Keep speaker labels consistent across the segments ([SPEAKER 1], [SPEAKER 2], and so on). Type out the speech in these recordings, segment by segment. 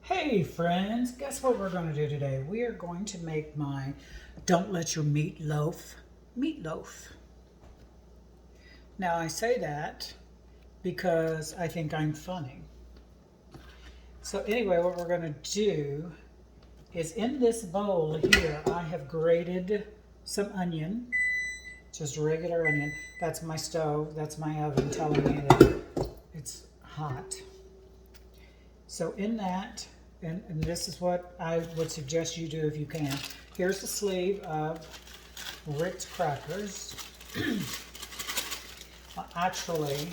[SPEAKER 1] Hey friends, guess what we're going to do today? We are going to make my don't let your meatloaf. Now I say that because I think I'm funny. So anyway, what we're going to do is in this bowl here, I have grated some onion, just regular onion. That's my stove, that's my oven telling me that it's hot. So in that, and this is what I would suggest you do if you can. Here's a sleeve of Ritz crackers. Actually,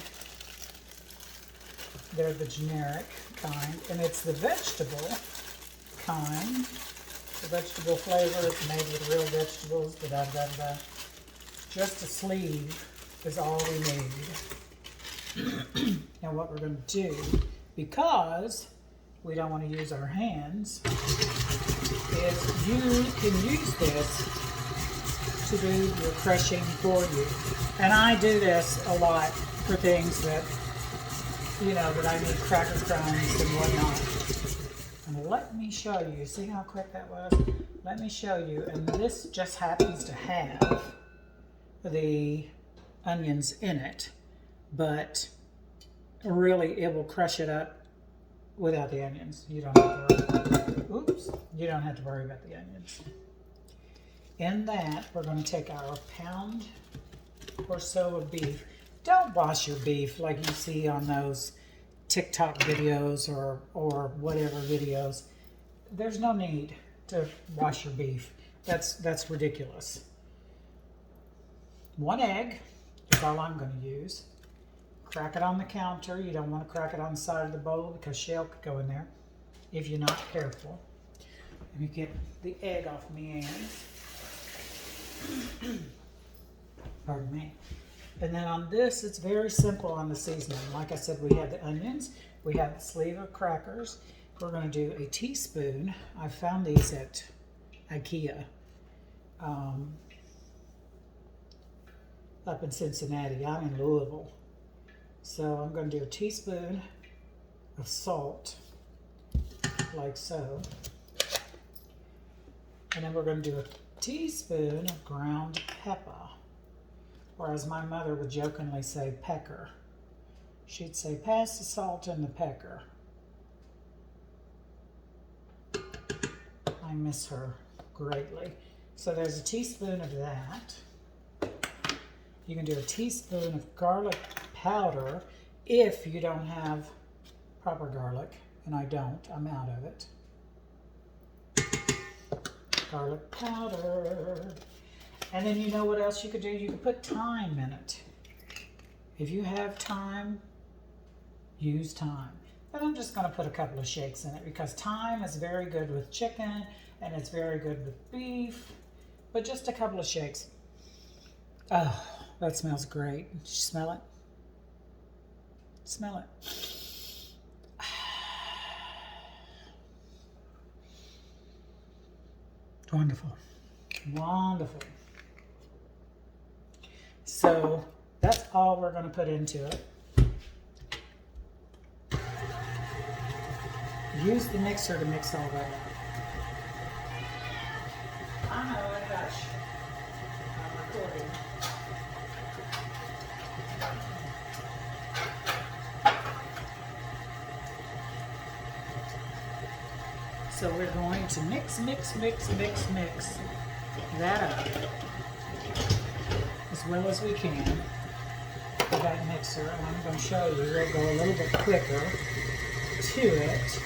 [SPEAKER 1] they're the generic kind, and it's the vegetable kind. The vegetable flavor, it's made with real vegetables, Just a sleeve is all we need. Now what we're going to do, because we don't want to use our hands, is you can use this to do your crushing for you. And I do this a lot for things that, that I need cracker crumbs and whatnot. And let me show you, see how quick that was? Let me show you, and this just happens to have the onions in it, but really it will crush it up without the onions. You don't have to worry. You don't have to worry about the onions. In that, we're going to take our pound or so of beef. Don't wash your beef like you see on those TikTok videos or whatever videos. There's no need to wash your beef. That's ridiculous. 1 egg is all I'm going to use. Crack it on the counter. You don't want to crack it on the side of the bowl because shell could go in there if you're not careful. Let me get the egg off my hands. Pardon me. And then on this, it's very simple on the seasoning. Like I said, we have the onions. We have the sleeve of crackers. We're going to do a teaspoon. I found these at IKEA up in Cincinnati. I'm in Louisville. So I'm going to do a teaspoon of salt, like so. And then we're going to do a teaspoon of ground pepper, or as my mother would jokingly say, pecker. She'd say, pass the salt and the pecker. I miss her greatly. So there's a teaspoon of that. You can do a teaspoon of garlic powder if you don't have proper garlic, and I don't. I'm out of it. Garlic powder. And then you know what else you could do? You could put thyme in it. If you have thyme, use thyme. But I'm just going to put a couple of shakes in it because thyme is very good with chicken and it's very good with beef. But just a couple of shakes. Oh, that smells great. Did you smell it? Smell it. Wonderful. Wonderful. So that's all we're going to put into it. Use the mixer to mix all that up. I know, hush. I'm recording. So we're going to mix that up as well as we can with that mixer. And I'm going to show you, we'll go a little bit quicker to it.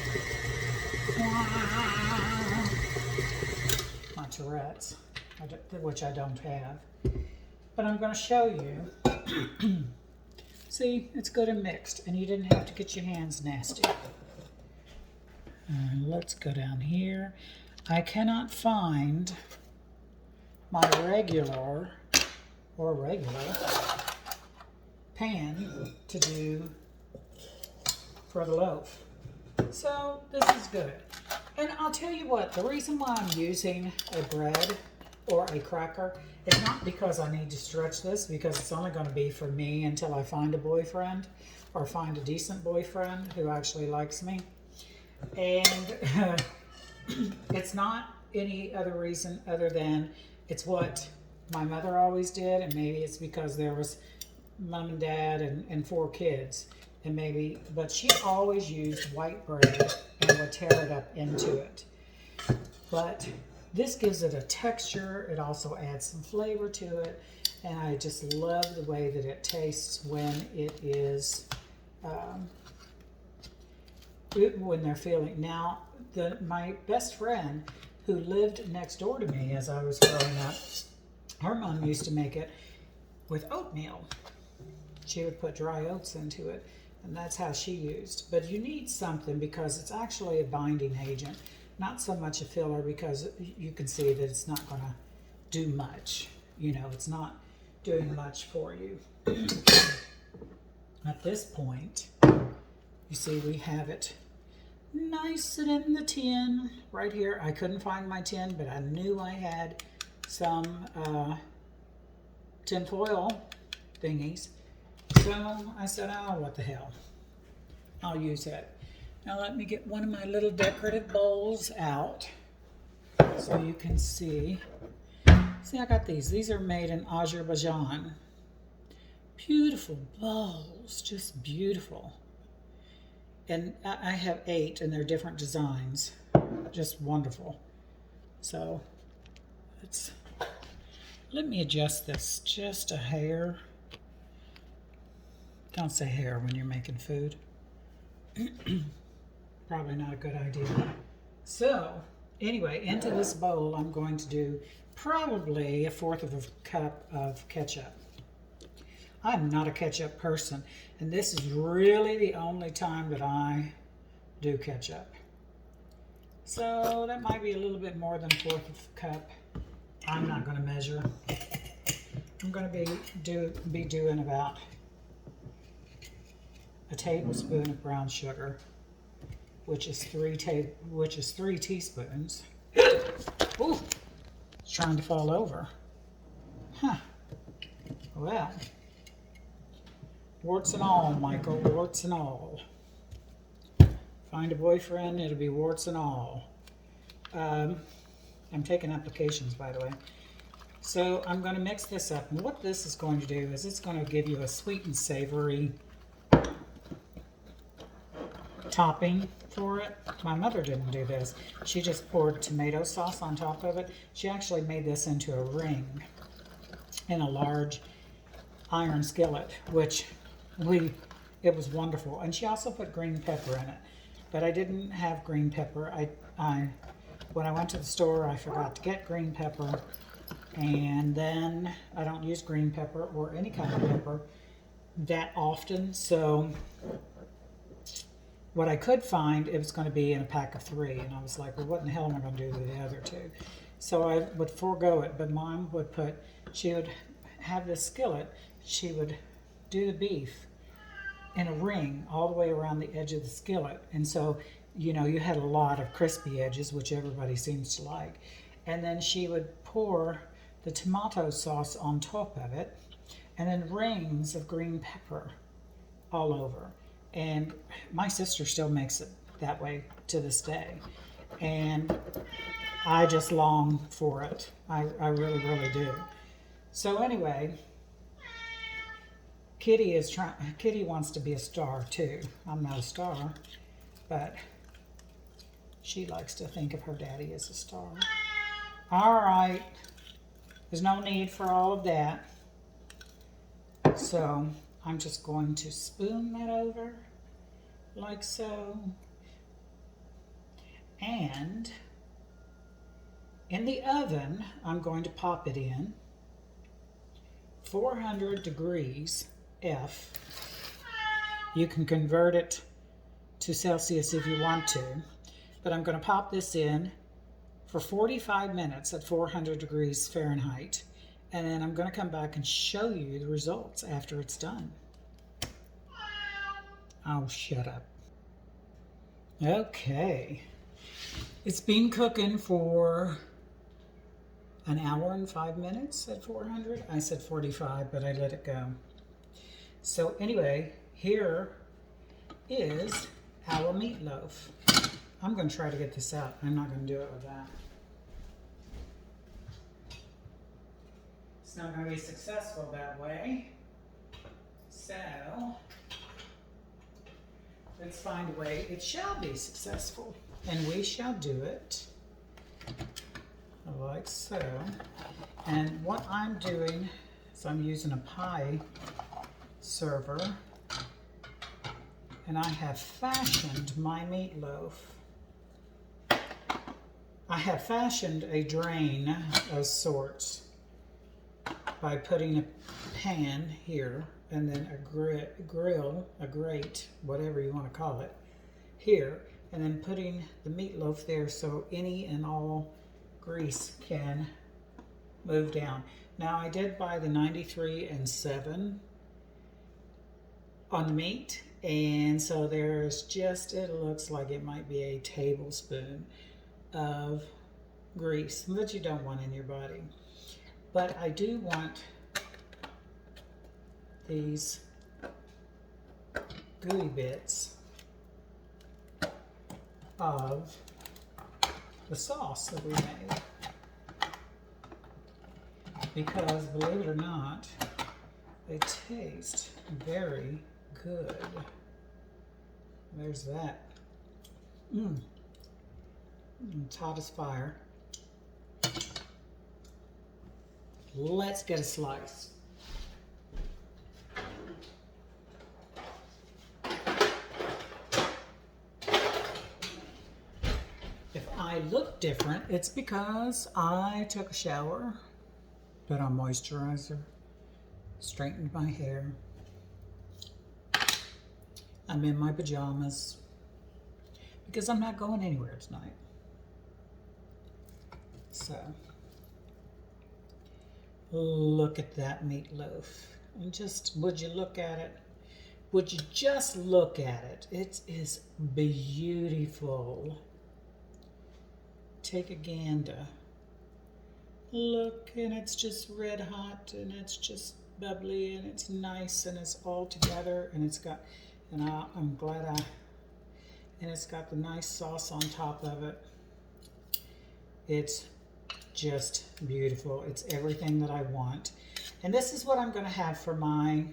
[SPEAKER 1] My Tourette's, which I don't have. But I'm going to show you. See, it's good and mixed, and you didn't have to get your hands nasty. Let's go down here. I cannot find my regular pan to do for the loaf. So this is good. And I'll tell you what, the reason why I'm using a bread or a cracker is not because I need to stretch this, because it's only going to be for me until I find a boyfriend or find a decent boyfriend who actually likes me. And it's not any other reason other than it's what my mother always did, and maybe it's because there was mom and dad and 4 kids, and maybe, but she always used white bread and would tear it up into it. But this gives it a texture. It also adds some flavor to it, and I just love the way that it tastes when it is when they're feeling. Now, my best friend who lived next door to me as I was growing up, her mom used to make it with oatmeal. She would put dry oats into it, and that's how she used. But you need something because it's actually a binding agent, not so much a filler, because you can see that it's not going to do much. You know, it's not doing much for you. At this point, you see we have it nice and in the tin right here. I couldn't find my tin, but I knew I had some tin foil thingies. So I said, oh, what the hell, I'll use that. Now let me get one of my little decorative bowls out so you can see. See, I got these. These are made in Azerbaijan. Beautiful bowls, just beautiful. And I have 8, and they're different designs. Just wonderful. So let me adjust this just a hair. Don't say hair when you're making food. Probably not a good idea. So anyway, into this bowl I'm going to do probably 1/4 of a cup of ketchup. I'm not a ketchup person, and this is really the only time that I do ketchup. So that might be a little bit more than 1/4 of a cup. I'm not going to measure. I'm going to be doing about a tablespoon of brown sugar, which is 3 teaspoons. Ooh, it's trying to fall over. Huh. Well, warts and all, Michael, warts and all. Find a boyfriend, it'll be warts and all. I'm taking applications, by the way. So I'm going to mix this up, and what this is going to do is it's going to give you a sweet and savory topping for it. My mother didn't do this. She just poured tomato sauce on top of it. She actually made this into a ring in a large iron skillet, which it was wonderful. And she also put green pepper in it, but I didn't have green pepper. When I went to the store, I forgot to get green pepper, and then I don't use green pepper or any kind of pepper that often. So what I could find, it was going to be in a pack of 3, and I was like, well, what in the hell am I going to do with the other 2? So I would forego it, but Mom would she would have this skillet, she would do the beef in a ring all the way around the edge of the skillet, and so, you know, you had a lot of crispy edges, which everybody seems to like, and then she would pour the tomato sauce on top of it, and then rings of green pepper all over. And my sister still makes it that way to this day. And I just long for it. I really, really do. So anyway, Kitty wants to be a star too. I'm not a star, but she likes to think of her daddy as a star. All right. There's no need for all of that. So I'm just going to spoon that over like so. And in the oven, I'm going to pop it in 400 degrees F. You can convert it to Celsius if you want to, but I'm going to pop this in for 45 minutes at 400 degrees Fahrenheit, and then I'm going to come back and show you the results after it's done. Oh, shut up. Okay. It's been cooking for an hour and 5 minutes at 400. I said 45, but I let it go. So anyway, here is our meatloaf. I'm going to try to get this out. I'm not going to do it with that. It's not going to be successful that way. So, let's find a way it shall be successful. And we shall do it like so. And what I'm doing is I'm using a pie server. And I have fashioned my meatloaf. I have fashioned a drain of sorts by putting a pan here and then a grate, whatever you want to call it, here, and then putting the meatloaf there so any and all grease can move down. Now I did buy the 93 and 7 on the meat, and so there's just, it looks like it might be a tablespoon of grease that you don't want in your body. But I do want these gooey bits of the sauce that we made, because believe it or not, they taste very good. There's that. It's hot as fire. Let's get a slice. If I look different, it's because I took a shower, put on moisturizer, straightened my hair. I'm in my pajamas because I'm not going anywhere tonight. So, look at that meatloaf. And just, would you look at it? Would you just look at it? It is beautiful. Take a gander. Look, and it's just red hot, and it's just bubbly, and it's nice, and it's all together, and it's got, and I'm glad and it's got the nice sauce on top of it. It's just beautiful. It's everything that I want. And this is what I'm going to have for my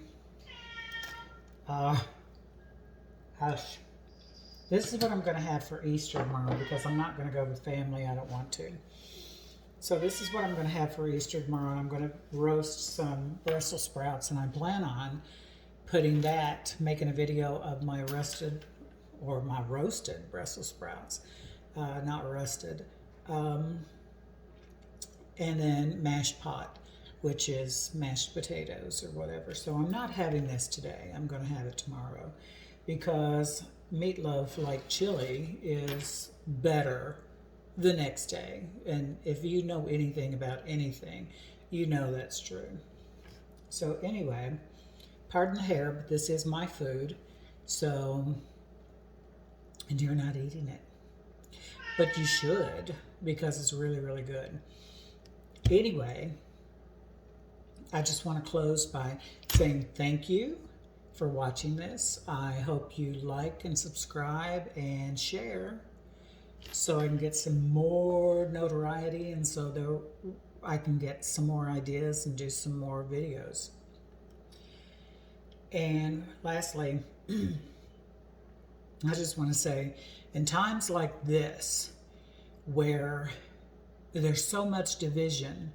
[SPEAKER 1] this is what I'm going to have for Easter tomorrow, because I'm not going to go with family. I don't want to. So this is what I'm going to have for Easter tomorrow. I'm going to roast some Brussels sprouts, and I plan on putting that, making a video of my roasted Brussels sprouts, not rusted. And then mashed pot, which is mashed potatoes or whatever. So I'm not having this today. I'm going to have it tomorrow, because meatloaf, like chili, is better the next day. And if you know anything about anything, you know that's true. So anyway, pardon the hair, but this is my food. So, and you're not eating it, but you should, because it's really, really good. Anyway, I just want to close by saying thank you for watching this. I hope you like and subscribe and share, so I can get some more notoriety, and so I can get some more ideas and do some more videos. And lastly, I just want to say, in times like this, where there's so much division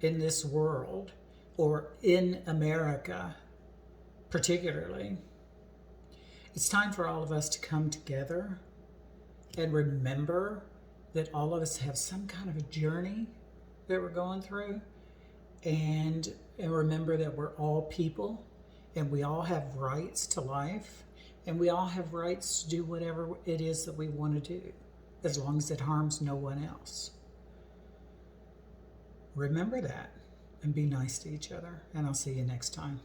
[SPEAKER 1] in this world, or in America particularly, it's time for all of us to come together and remember that all of us have some kind of a journey that we're going through, and remember that we're all people, and we all have rights to life, and we all have rights to do whatever it is that we want to do, as long as it harms no one else. Remember that, and be nice to each other, and I'll see you next time.